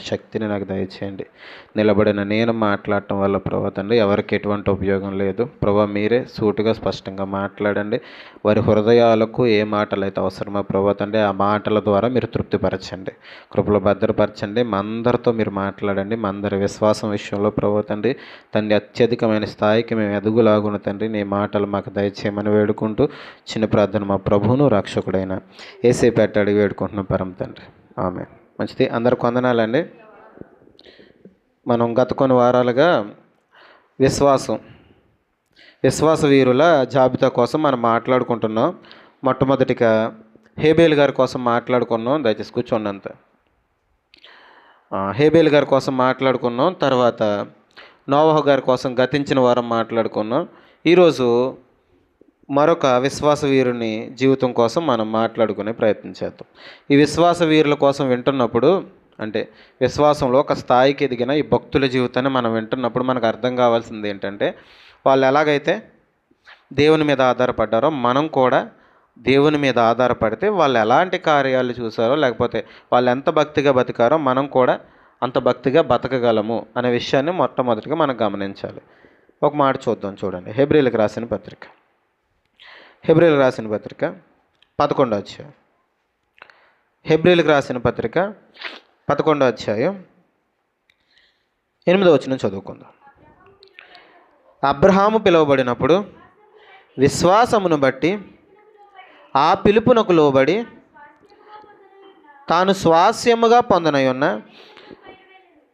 శక్తిని నాకు దయచేయండి. నిలబడిన నేను మాట్లాడటం వల్ల ప్రభా తండ్రి ఎవరికి ఎటువంటి ఉపయోగం లేదు. ప్రభా మీరే సూటుగా స్పష్టంగా మాట్లాడండి. వారి హృదయాలకు ఏ మాటలు అయితే అవసరమో ప్రభా తండ్రి ఆ మాటల ద్వారా మీరు తృప్తిపరచండి, కృపలో భద్రపరచండి. మా అందరితో మీరు మాట్లాడండి. మా అందరి విశ్వాసం విషయంలో ప్రభా తండ్రి అత్యధికమైన స్థాయికి మేము ఎదుగులాగున తండ్రి నీ మాటలు మాకు దయచేయమని వేడుకుంటూ చిన్న ప్రార్థన మా ప్రభువును రక్షకుడైన యేసయ్య అడిగి వేడుకుంటున్నాం పరమ తండ్రి. ఆమె మంచిది. అందరికి వందనాలండి. మనం గత కొన్ని వారాలుగా విశ్వాస వీరుల జాబితా కోసం మనం మాట్లాడుకుంటున్నాం. మొట్టమొదటిగా హేబేల్ గారి కోసం మాట్లాడుకున్నాం. దయచేసి కూర్చోండి. హేబేల్ గారి కోసం మాట్లాడుకున్నాం. తర్వాత నోవహు గారి కోసం గతించిన వారం మాట్లాడుకున్నాం. ఈరోజు మరొక విశ్వాస వీరుని జీవితం కోసం మనం మాట్లాడుకునే ప్రయత్నం చేద్దాం. ఈ విశ్వాస వీరుల కోసం వింటున్నప్పుడు, అంటే విశ్వాసంలో ఒక స్థాయికి ఎదిగిన ఈ భక్తుల జీవితాన్ని మనం వింటున్నప్పుడు మనకు అర్థం కావాల్సింది ఏంటంటే, వాళ్ళు ఎలాగైతే దేవుని మీద ఆధారపడ్డారో మనం కూడా దేవుని మీద ఆధారపడితే వాళ్ళు ఎలాంటి కార్యాలు చూసారో, లేకపోతే వాళ్ళు ఎంత భక్తిగా బతికారో మనం కూడా అంత భక్తిగా బతకగలము అనే విషయాన్ని మొట్టమొదటిగా మనం గమనించాలి. ఒక మాట చూద్దాం. చూడండి, హెబ్రీయులకు రాసిన పత్రిక 11వ అధ్యాయం. హెబ్రీయులకు రాసిన పత్రిక 11వ అధ్యాయం 8వ వచనం చదువుకుందాం. అబ్రహాము పిలువబడినప్పుడు విశ్వాసమును బట్టి ఆ పిలుపునకు లోబడి తాను స్వాస్యముగా పొందనయున్న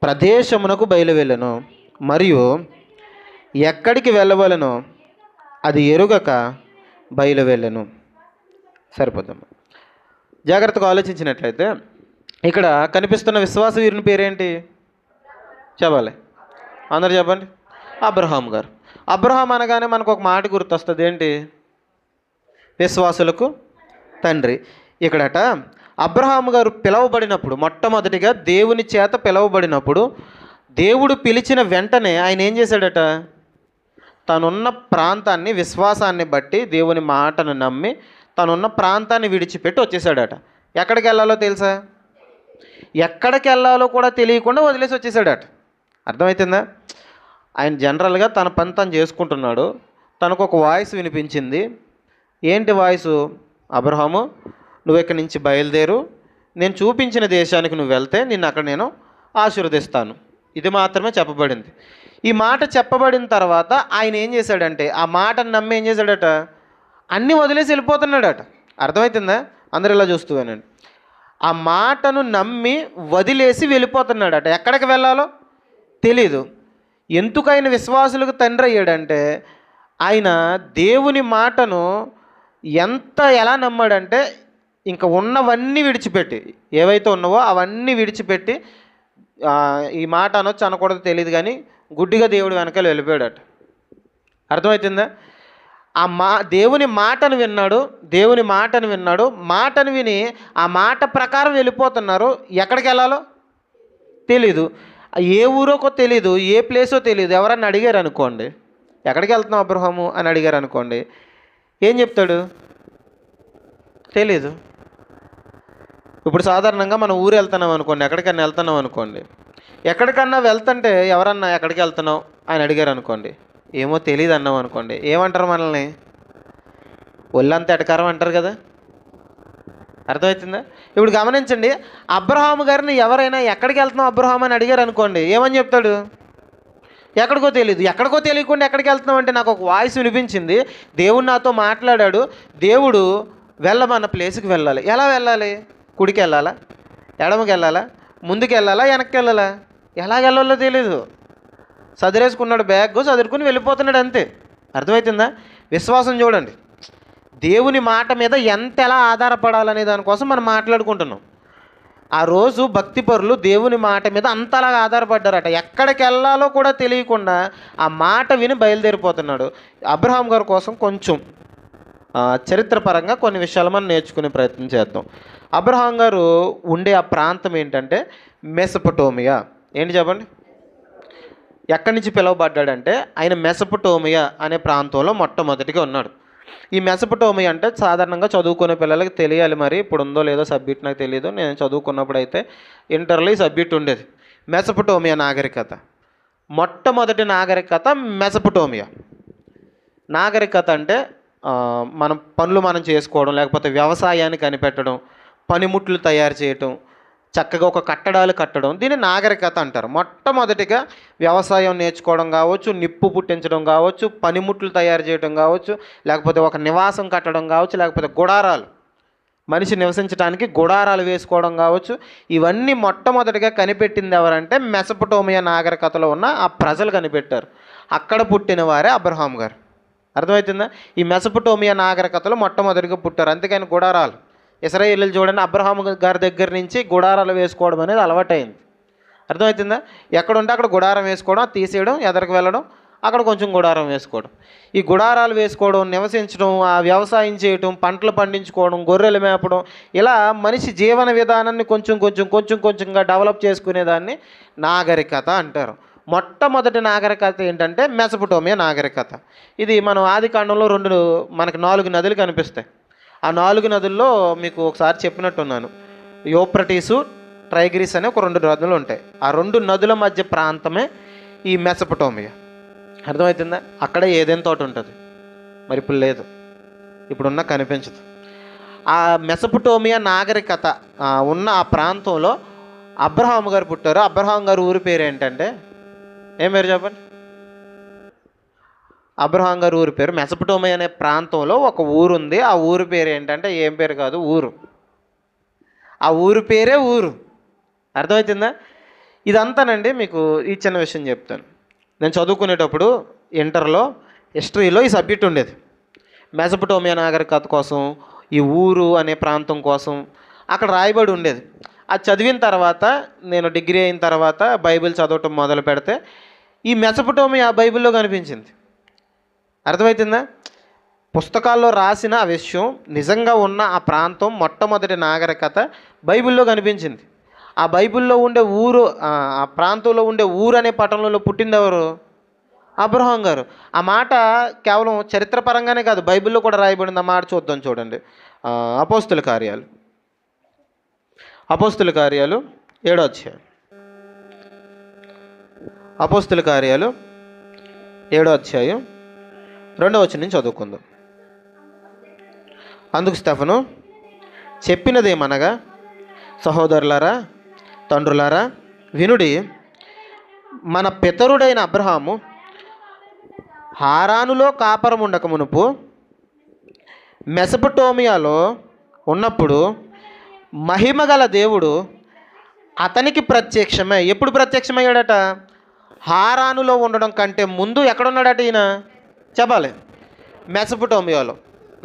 ప్రదేశమునకు బయలువెళ్ళెను, మరియు ఎక్కడికి వెళ్ళవలెనో అది ఎరుగక బయలువెళ్ళెను. సరిపోద్దమ్మా. జాగ్రత్తగా ఆలోచించినట్లయితే ఇక్కడ కనిపిస్తున్న విశ్వాస వీరుని పేరేంటి చెప్పాలి? అందరు చెప్పండి. అబ్రహాం గారు. అబ్రహాం అనగానే మనకు ఒక మాట గుర్తొస్తుంది. ఏంటి? విశ్వాసులకు తండ్రి. ఇక్కడట అబ్రహాం గారు పిలవబడినప్పుడు, మొట్టమొదటిగా దేవుని చేత పిలవబడినప్పుడు, దేవుడు పిలిచిన వెంటనే ఆయన ఏం చేశాడట? తనున్న ప్రాంతాన్ని, విశ్వాసాన్ని బట్టి దేవుని మాటను నమ్మి తనున్న ప్రాంతాన్ని విడిచిపెట్టి వచ్చేసాడట. ఎక్కడికి వెళ్ళాలో తెలుసా? ఎక్కడికి వెళ్ళాలో కూడా తెలియకుండా వదిలేసి వచ్చేసాడట. అర్థమవుతుందా? ఆయన జనరల్గా తన పని తను చేసుకుంటున్నాడు. తనకు ఒక వాయిస్ వినిపించింది. ఏంటి వాయిసు? అబ్రహాము, నువ్వు ఇక్కడి నుంచి బయలుదేరు, నేను చూపించిన దేశానికి నువ్వు వెళ్తే నిన్ను అక్కడ నేను ఆశీర్వదిస్తాను. ఇది మాత్రమే చెప్పబడింది. ఈ మాట చెప్పబడిన తర్వాత ఆయన ఏం చేశాడంటే, ఆ మాటను నమ్మి ఏం చేశాడట? అన్నీ వదిలేసి వెళ్ళిపోతున్నాడట. అర్థమవుతుందా? అందరు ఇలా చూస్తూవేనండి. ఆ మాటను నమ్మి వదిలేసి వెళ్ళిపోతున్నాడట. ఎక్కడికి వెళ్ళాలో తెలీదు. ఎందుకు ఆయన విశ్వాసులకు తండ్రి అయ్యాడంటే, ఆయన దేవుని మాటను ఎలా నమ్మాడంటే, ఇంకా ఉన్నవన్నీ విడిచిపెట్టి, ఏవైతే ఉన్నావో అవన్నీ విడిచిపెట్టి, ఈ మాట అనొచ్చు అనకూడదు తెలియదు కానీ గుడ్డిగా దేవుడి వెనకాల వెళ్ళిపోయాడట. అర్థమవుతుందా? దేవుని మాటను విన్నాడు. మాటను విని ఆ మాట ప్రకారం వెళ్ళిపోతున్నారు. ఎక్కడికి వెళ్ళాలో తెలీదు, ఏ ఊరోకో తెలీదు, ఏ ప్లేసో తెలీదు. ఎవరన్నా అడిగారు అనుకోండి, ఎక్కడికి వెళ్తున్నావు అబ్రహాము అని అడిగారు అనుకోండి, ఏం చెప్తాడు? తెలీదు. ఇప్పుడు సాధారణంగా మనం ఊరు వెళ్తున్నాం అనుకోండి, ఎక్కడికన్నా వెళ్తున్నాం అనుకోండి, ఎక్కడికన్నా వెళ్తుంటే ఎవరన్నా ఎక్కడికి వెళ్తున్నావు అని అడిగారు అనుకోండి, ఏమో తెలియదు అన్నాం అనుకోండి, ఏమంటారు మనల్ని? ఒళ్ళంతా ఎటకారం అంటారు కదా. అర్థమవుతుందా? ఇప్పుడు గమనించండి, అబ్రహాము గారిని ఎవరైనా ఎక్కడికి వెళ్తున్నావు అబ్రహాం అని అడిగారు అనుకోండి, ఏమని చెప్తాడు? ఎక్కడికో తెలియదు. ఎక్కడికో తెలియకుండా ఎక్కడికి వెళ్తున్నావు అంటే, నాకు ఒక వాయిస్ వినిపించింది, దేవుడు నాతో మాట్లాడాడు, దేవుడు వెళ్ళమన్న ప్లేస్కి వెళ్ళాలి. ఎలా వెళ్ళాలి? కుడికి వెళ్ళాలా, ఎడమకి వెళ్ళాలా, ముందుకు వెళ్ళాలా, వెనక్కి వెళ్ళాలా? ఎలాగ వెళ్ళాలో తెలీదు. చదిరేసుకున్నాడు, బ్యాగ్ చదువుకుని వెళ్ళిపోతున్నాడు, అంతే. అర్థమవుతుందా? విశ్వాసం చూడండి, దేవుని మాట మీద ఎలా ఆధారపడాలనే దానికోసం మనం మాట్లాడుకుంటున్నాం. ఆ రోజు భక్తిపరులు దేవుని మాట మీద అంతలాగా ఆధారపడ్డారట. ఎక్కడికి వెళ్ళాలో కూడా తెలియకుండా ఆ మాట విని బయలుదేరిపోతున్నాడు. అబ్రహాం గారి కోసం కొంచెం చరిత్రపరంగా కొన్ని విషయాలు మనం నేర్చుకునే ప్రయత్నం చేద్దాం. అబ్రహాం గారు ఉండే ఆ ప్రాంతం ఏంటంటే మెసొపొటేమియా. ఏంటి చెప్పండి? ఎక్కడి నుంచి పిలువబడ్డాడంటే, ఆయన మెసొపొటేమియా అనే ప్రాంతంలో మొట్టమొదటిగా ఉన్నాడు. ఈ మెసొపొటేమియా అంటే సాధారణంగా చదువుకునే పిల్లలకి తెలియాలి. మరి ఇప్పుడు ఉందో లేదో సబ్జెక్ట్ నాకు తెలియదు. నేను చదువుకున్నప్పుడు అయితే ఇంటర్లో ఈ సబ్జెక్ట్ ఉండేది. మెసపటోమియా నాగరికత. మొట్టమొదటి నాగరికత మెసపటోమియా నాగరికత. అంటే మనం పనులు మనం చేసుకోవడం, లేకపోతే వ్యవసాయాన్ని కనిపెట్టడం, పనిముట్లు తయారు చేయటం, చక్కగా ఒక కట్టడాలు కట్టడం, దీన్ని నాగరికత అంటారు. మొట్టమొదటిగా వ్యవసాయం నేర్చుకోవడం కావచ్చు, నిప్పు పుట్టించడం కావచ్చు, పనిముట్లు తయారు చేయడం కావచ్చు, లేకపోతే ఒక నివాసం కట్టడం కావచ్చు, లేకపోతే గుడారాలు, మనిషి నివసించడానికి గుడారాలు వేసుకోవడం కావచ్చు, ఇవన్నీ మొట్టమొదటిగా కనిపెట్టింది ఎవరంటే మెసపటోమియా నాగరికతలో ఉన్న ఆ ప్రజలు కనిపెట్టారు. అక్కడ పుట్టిన వారే అబ్రహాం గారు. అర్థమవుతుందా? ఈ మెసపటోమియా నాగరికతలో మొట్టమొదటిగా పుట్టారు. అందుకని గుడారాలు, ఇశ్రాయేలీయులు చూడండి, అబ్రహాం గారి దగ్గర నుంచి గుడారాలు వేసుకోవడం అనేది అలవాటైంది. అర్థమవుతుందా? ఎక్కడుంటే అక్కడ గుడారం వేసుకోవడం, తీసేయడం, ఎదరికి వెళ్ళడం, అక్కడ కొంచెం గుడారం వేసుకోవడం. ఈ గుడారాలు వేసుకోవడం, నివసించడం, ఆ వ్యవసాయం చేయటం, పంటలు పండించుకోవడం, గొర్రెలు మేపడం, ఇలా మనిషి జీవన విధానాన్ని కొంచెంగా డెవలప్ చేసుకునేదాన్ని నాగరికత అంటారు. మొట్టమొదటి నాగరికత ఏంటంటే మెసపటోమియా నాగరికత. ఇది మనం ఆది కాండంలో మనకు 4 నదులు కనిపిస్తాయి. ఆ 4 నదుల్లో మీకు ఒకసారి చెప్పినట్టున్నాను, యూఫ్రటీసు, టైగ్రిస్ అనే ఒక 2 నదులు ఉంటాయి. ఆ 2 నదుల మధ్య ప్రాంతమే ఈ మెసపటోమియా. అర్థమవుతుందా? అక్కడ ఏదైనా తోట ఉంటుంది, మరి ఇప్పుడు లేదు, ఇప్పుడున్న కనిపించదు. ఆ మెసపటోమియా నాగరికత ఉన్న ఆ ప్రాంతంలో అబ్రహాం గారు పుట్టారు. అబ్రహాం గారు ఊరి పేరు ఏంటంటే, ఏం పేరు చెప్పండి? అబ్రహాం గారు ఊరి పేరు, మెసపటోమియా అనే ప్రాంతంలో ఒక ఊరు ఉంది. ఆ ఊరి పేరు ఏంటంటే, ఏం పేరు కాదు, ఊరు. ఆ ఊరి పేరే ఊరు. అర్థమవుతుందా? ఇదంతానండి. మీకు ఈ చిన్న విషయం చెప్తాను. నేను చదువుకునేటప్పుడు ఇంటర్లో హిస్టరీలో ఈ సబ్జెక్ట్ ఉండేది. మెసపటోమియా నాగరికత కోసం, ఈ ఊరు అనే ప్రాంతం కోసం అక్కడ రాయబడి ఉండేది. అది చదివిన తర్వాత, నేను డిగ్రీ అయిన తర్వాత బైబిల్ చదవటం మొదలు పెడితే ఈ మెసపటోమియా బైబిల్లో కనిపించింది. అర్థమవుతుందా? పుస్తకాల్లో రాసిన ఆ విషయం, నిజంగా ఉన్న ఆ ప్రాంతం, మొట్టమొదటి నాగరికత బైబిల్లో కనిపించింది. ఆ బైబిల్లో ఉండే ఊరు, ఆ ప్రాంతంలో ఉండే ఊరు అనే పట్టణంలో పుట్టింది ఎవరు? అబ్రహాం గారు. ఆ మాట కేవలం చరిత్రపరంగానే కాదు, బైబిల్లో కూడా రాయబడింది. ఆ మాట చూద్దాం, చూడండి. అపోస్తుల కార్యాలు 7వ అధ్యాయం. అపోస్తుల కార్యాలు 7వ అధ్యాయం 2వ వచనం నుంచి చదువుకుందాం. అందుకు స్టెఫను చెప్పినదేమనగా, సహోదరులారా, తండ్రులారా, వినుడి. మన పితరుడైన అబ్రహాము హారానులో కాపురం ఉండక మునుపు మెసపటోమియాలో ఉన్నప్పుడు మహిమగల దేవుడు అతనికి ప్రత్యక్షమై, ఎప్పుడు ప్రత్యక్షమయ్యాడట? హారానులో ఉండడం కంటే ముందు ఎక్కడున్నాడట ఈయన? చెప్పాలి, మెసపటోమియాలో.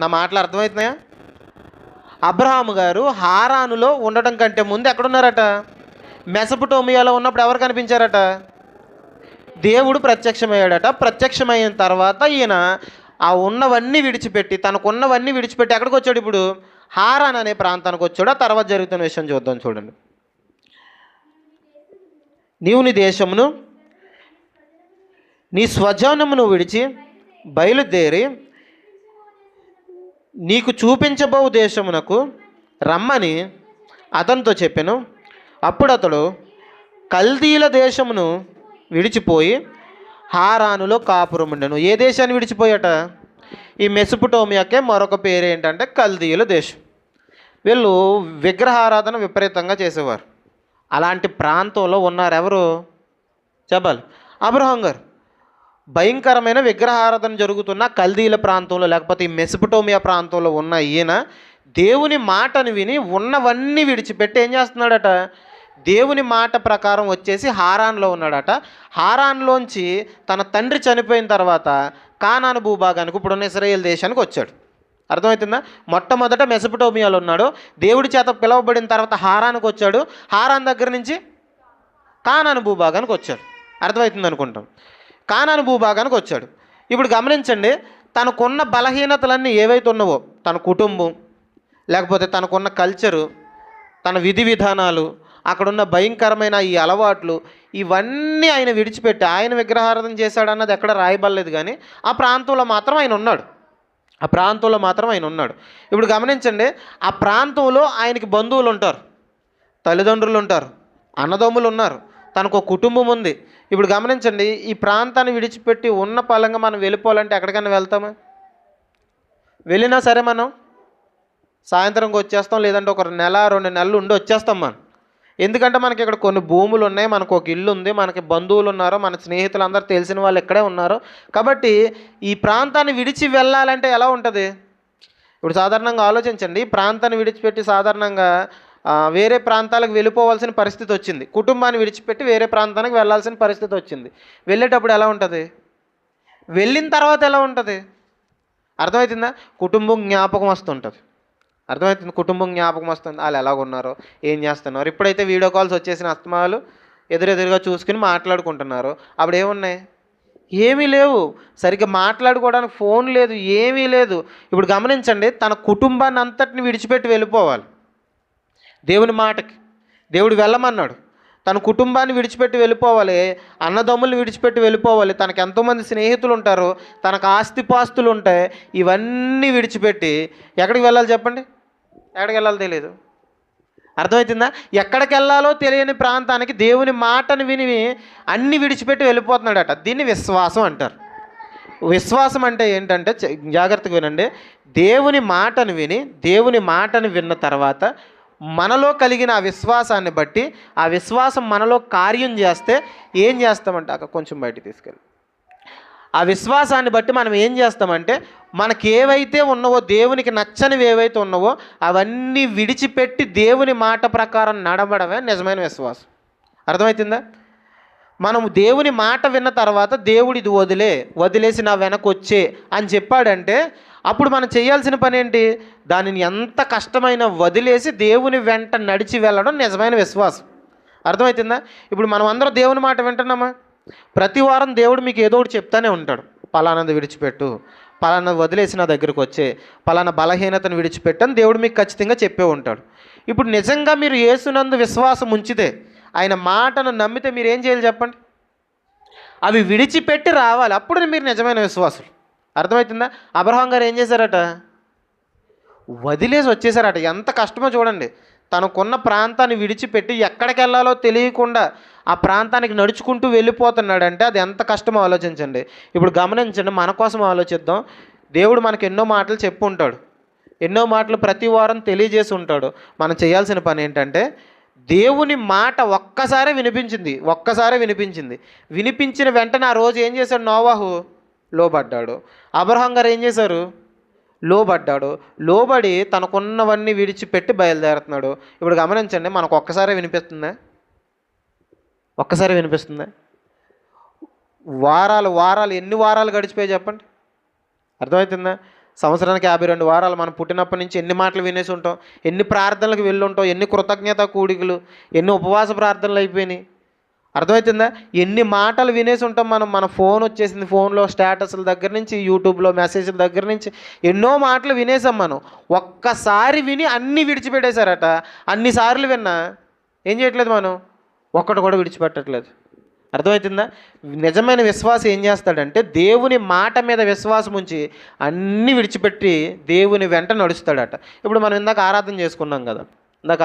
నా మాటలు అర్థమవుతున్నాయా? అబ్రహాము గారు హారానులో ఉండడం కంటే ముందు ఎక్కడున్నారట? మెసపటోమియాలో ఉన్నప్పుడు ఎవరు కనిపించారట? దేవుడు ప్రత్యక్షమయ్యాడట. ప్రత్యక్షమైన తర్వాత ఈయన ఆ ఉన్నవన్నీ విడిచిపెట్టి, తనకున్నవన్నీ విడిచిపెట్టి ఎక్కడికి వచ్చాడు? ఇప్పుడు హారాన్ అనే ప్రాంతానికి వచ్చాడు. ఆ తర్వాత జరుగుతున్న విషయం చూద్దాం, చూడండి. నీవు నీ దేశమును, నీ స్వజనమును విడిచి బయలుదేరి నీకు చూపించబో దేశమునకు రమ్మని అతనితో చెప్పెను. అప్పుడు అతడు కల్దీల దేశమును విడిచిపోయి హారానులో కాపురం ఉండెను. ఏ దేశాన్ని విడిచిపోయాట? ఈ మెసపటోమియాకే మరొక పేరు ఏంటంటే కల్దీయుల దేశం. వీళ్ళు విగ్రహారాధన విపరీతంగా చేసేవారు. అలాంటి ప్రాంతంలో ఉన్నారు ఎవరు? చెప్పాలి, అబ్రహాం గారు. భయంకరమైన విగ్రహారాధన జరుగుతున్న కల్దీల ప్రాంతంలో, లేకపోతే ఈ మెసపటోమియా ప్రాంతంలో ఉన్న ఈయన దేవుని మాటను విని ఉన్నవన్నీ విడిచిపెట్టి ఏం చేస్తున్నాడట? దేవుని మాట ప్రకారం వచ్చేసి హారాన్లో ఉన్నాడట. హారాన్లోంచి తన తండ్రి చనిపోయిన తర్వాత కానాను భూభాగానికి, ఇప్పుడున్న ఇశ్రాయేల్ దేశానికి వచ్చాడు. అర్థమవుతుందా? మొట్టమొదట మెసపటోమియాలో ఉన్నాడు, దేవుడి చేత పిలువబడిన తర్వాత హారానికి వచ్చాడు, హారాన్ దగ్గర నుంచి కానాను భూభాగానికి వచ్చాడు. అర్థమవుతుంది అనుకుంటాం. కానాను భూభాగానికి వచ్చాడు. ఇప్పుడు గమనించండి, తనకున్న బలహీనతలన్నీ ఏవైతే ఉన్నావో, తన కుటుంబం, లేకపోతే తనకున్న కల్చరు, తన విధి విధానాలు, అక్కడున్న భయంకరమైన ఈ అలవాట్లు, ఇవన్నీ ఆయన విడిచిపెట్టి ఆయన విగ్రహారాధన చేశాడన్నది ఎక్కడ రాయబడలేదు. కానీ ఆ ప్రాంతంలో మాత్రం ఆయన ఉన్నాడు. ఇప్పుడు గమనించండి, ఆ ప్రాంతంలో ఆయనకి బంధువులు ఉంటారు, తల్లిదండ్రులు ఉంటారు, అన్నదమ్ములు ఉన్నారు, తనకు ఒక కుటుంబం ఉంది. ఇప్పుడు గమనించండి, ఈ ప్రాంతాన్ని విడిచిపెట్టి ఉన్న పలంగా మనం వెళ్ళిపోవాలంటే ఎక్కడికైనా వెళ్తామా? వెళ్ళినా సరే మనం సాయంత్రంకి వచ్చేస్తాం, లేదంటే ఒక నెల 2 నెలలు ఉండి వచ్చేస్తాం మనం. ఎందుకంటే మనకి ఇక్కడ కొన్ని భూములు ఉన్నాయి, మనకు ఒక ఇల్లు ఉంది, మనకి బంధువులు ఉన్నారు, మన స్నేహితులు అందరూ తెలిసిన వాళ్ళు ఇక్కడే ఉన్నారు. కాబట్టి ఈ ప్రాంతాన్ని విడిచి వెళ్ళాలంటే ఎలా ఉంటుంది? ఇప్పుడు సాధారణంగా ఆలోచించండి, ఈ ప్రాంతాన్ని విడిచిపెట్టి సాధారణంగా వేరే ప్రాంతాలకు వెళ్ళిపోవాల్సిన పరిస్థితి వచ్చింది. కుటుంబాన్ని విడిచిపెట్టి వేరే ప్రాంతానికి వెళ్ళాల్సిన పరిస్థితి వచ్చింది. వెళ్ళేటప్పుడు ఎలా ఉంటుంది? వెళ్ళిన తర్వాత ఎలా ఉంటుంది? అర్థమవుతుందా? కుటుంబం జ్ఞాపకం వస్తుంటుంది. అర్థమవుతుంది? కుటుంబం జ్ఞాపకం వస్తుంది. వాళ్ళు ఎలాగున్నారో, ఏం చేస్తున్నారు. ఇప్పుడైతే వీడియో కాల్స్ వచ్చేసిన అస్తమాలు ఎదురెదురుగా చూసుకుని మాట్లాడుకుంటున్నారు. అప్పుడు ఏమున్నాయి? ఏమీ లేవు. సరిగ్గా మాట్లాడుకోవడానికి ఫోన్ లేదు, ఏమీ లేదు. ఇప్పుడు గమనించండి, తన కుటుంబాన్ని అంతటిని విడిచిపెట్టి వెళ్ళిపోవాలి. దేవుని మాటకి దేవుడు వెళ్ళమన్నాడు. తన కుటుంబాన్ని విడిచిపెట్టి వెళ్ళిపోవాలి, అన్నదమ్ముల్ని విడిచిపెట్టి వెళ్ళిపోవాలి, తనకు ఎంతోమంది స్నేహితులు ఉంటారు, తనకు ఆస్తిపాస్తులు ఉంటాయి. ఇవన్నీ విడిచిపెట్టి ఎక్కడికి వెళ్ళాలి చెప్పండి? ఎక్కడికి వెళ్ళాలో తెలియదు. అర్థమవుతుందా? ఎక్కడికి వెళ్ళాలో తెలియని ప్రాంతానికి దేవుని మాటను విని అన్నీ విడిచిపెట్టి వెళ్ళిపోతున్నాడట. దీన్ని విశ్వాసం అంటారు. విశ్వాసం అంటే ఏంటంటే, జాగ్రత్తగా వినండి, దేవుని మాటను విని దేవుని మాటను విన్న తర్వాత మనలో కలిగిన ఆ విశ్వాసాన్ని బట్టి, ఆ విశ్వాసం మనలో కార్యం చేస్తే ఏం చేస్తామంటే, అక్కడ కొంచెం బయటికి తీసుకెళ్ళి, ఆ విశ్వాసాన్ని బట్టి మనం ఏం చేస్తామంటే, మనకి ఏవైతే ఉన్నావో, దేవునికి నచ్చనివి ఏవైతే ఉన్నావో అవన్నీ విడిచిపెట్టి దేవుని మాట ప్రకారం నడవడమే నిజమైన విశ్వాసం. అర్థమవుతుందా? మనము దేవుని మాట విన్న తర్వాత దేవుడు ఇది వదిలేసి నా వెనక వచ్చే అని చెప్పాడంటే, అప్పుడు మనం చేయాల్సిన పని ఏంటి? దానిని ఎంత కష్టమైనా వదిలేసి దేవుని వెంట నడిచి వెళ్ళడం నిజమైన విశ్వాసం. అర్థమవుతుందా? ఇప్పుడు మనం అందరం దేవుని మాట వింటున్నామా? ప్రతి వారం దేవుడు మీకు ఏదో ఒకటి చెప్తానే ఉంటాడు. పలానాది విడిచిపెట్టు, పలానా వదిలేసి నా దగ్గరకు వచ్చే, పలానా బలహీనతను విడిచిపెట్టు అని దేవుడు మీకు ఖచ్చితంగా చెప్పే ఉంటాడు. ఇప్పుడు నిజంగా మీరు యేసునందు విశ్వాసం ఉంచితే, ఆయన మాటను నమ్మితే మీరు ఏం చేయాలి చెప్పండి? అవి విడిచిపెట్టి రావాలి. అప్పుడు మీరు నిజమైన విశ్వాసులు. అర్థమవుతుందా? అబ్రహాం గారు ఏం చేశారట? వదిలేసి వచ్చేసారట. ఎంత కష్టమో చూడండి. తనకున్న ప్రాంతాన్ని విడిచిపెట్టి ఎక్కడికి వెళ్ళాలో తెలియకుండా ఆ ప్రాంతానికి నడుచుకుంటూ వెళ్ళిపోతున్నాడంటే అది ఎంత కష్టమో ఆలోచించండి. ఇప్పుడు గమనించండి, మన కోసం ఆలోచిద్దాం. దేవుడు మనకు ఎన్నో మాటలు చెప్పు ఉంటాడు, ఎన్నో మాటలు ప్రతి వారం తెలియజేసి ఉంటాడు. మనం చేయాల్సిన పని ఏంటంటే, దేవుని మాట ఒక్కసారే వినిపించింది. వినిపించిన వెంటనే ఆ రోజు ఏం చేశాడు? నోవాహు లోబడ్డాడు. అబ్రహాం గారు ఏం చేశారు? లోబడ్డాడు. లోబడి తనకున్నవన్నీ విడిచిపెట్టి బయలుదేరుతున్నాడు. ఇప్పుడు గమనించండి, మనకు ఒక్కసారి వినిపిస్తుందా? వారాలు ఎన్ని వారాలు గడిచిపోయాయి చెప్పండి? అర్థమవుతుందా? సంవత్సరానికి 52 వారాలు. మనం పుట్టినప్పటి నుంచి ఎన్ని మాటలు వినేసి ఉంటాం, ఎన్ని ప్రార్థనలకు వెళ్ళి ఉంటాం, ఎన్ని కృతజ్ఞత కూడికలు, ఎన్ని ఉపవాస ప్రార్థనలు అయిపోయినాయి. అర్థమవుతుందా? ఎన్ని మాటలు వినేసి ఉంటాం మనం. మన ఫోన్ వచ్చేసింది, ఫోన్లో స్టేటస్ల దగ్గర నుంచి, యూట్యూబ్లో మెసేజ్ల దగ్గర నుంచి ఎన్నో మాటలు వినేసాం మనం. ఒక్కసారి విని అన్నీ విడిచిపెట్టేశారట. అన్నిసార్లు విన్నా ఏం చేయట్లేదు మనం? ఒక్కటి కూడా విడిచిపెట్టట్లేదు. అర్థమవుతుందా? నిజమైన విశ్వాసం ఏం చేస్తాడంటే, దేవుని మాట మీద విశ్వాసం ఉంచి అన్నీ విడిచిపెట్టి దేవుని వెంట నడుస్తాడట. ఇప్పుడు మనం ఇందాక ఆరాధన చేసుకున్నాం కదా,